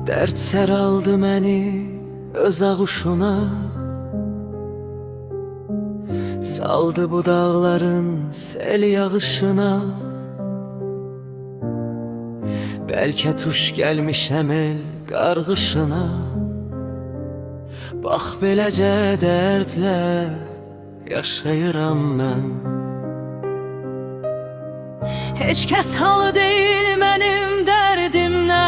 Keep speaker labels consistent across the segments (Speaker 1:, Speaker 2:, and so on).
Speaker 1: Dert səraldı məni öz ağuşuna, saldı bu dağların sel yağışına. Bəlkə tuş gəlmişəm el qarğışına. Bax beləcə dərdlə yaşayıram mən. Heç kəs halı deyil mənim dərdimlə,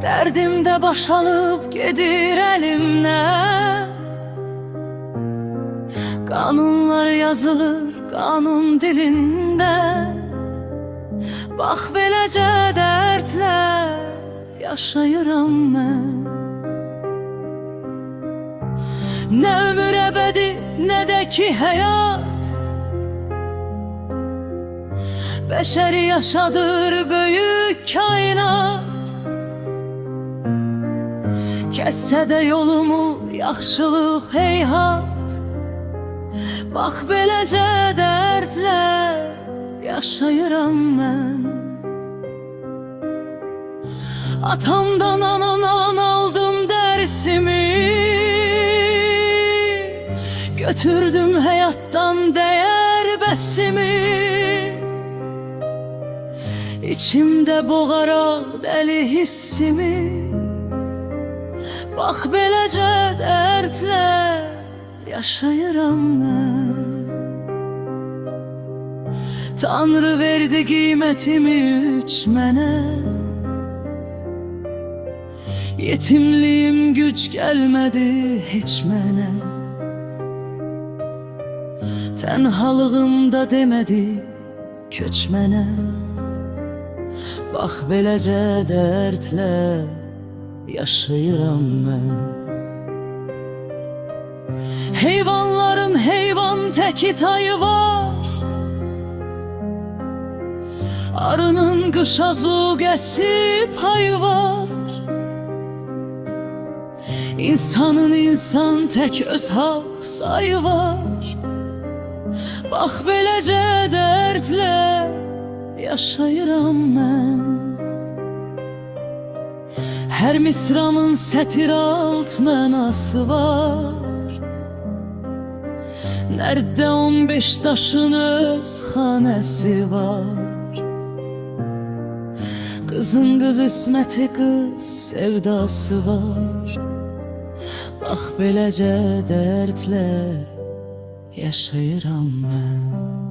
Speaker 1: dərdim də başalıb gedir əlimlə. Qanunlar yazılır qanun dilində. Bax beləcə dərdlə yaşayıram mən. Nə ömür əbədi, nə də ki həyat, bəşəri yaşadır böyük kainat. Kəssə də yolumu yaxşılıq heyhat. Bax beləcə dərdlə yaşayıram mən. Atamdan anadan aldım dərsimi, götürdüm həyatdan dəyər bəsimi. İçimdə boğaraq dəli hissimi. Bax beləcə dərdlə yaşayıram mən. Tanrı verdi qiymətimi üç mənə, yetimliyim güc gəlmədi heç mənə. Tənhalığımda demədi köç mənə. Bax beləcə dərdlə yaşayıram mən. Heyvanların heyvan təki tayı var, arının qışa zuqəsi payı var. İnsanın insan tək öz hal sayı var. Bax beləcə dərdlə yaşayıram mən. Hər misramın sətir alt mənası var. Nərdə 15 daşın öz xanəsi var. Qızın qız isməti qız sevdası var. Bax beləcə dərdlə yaşayıram mən.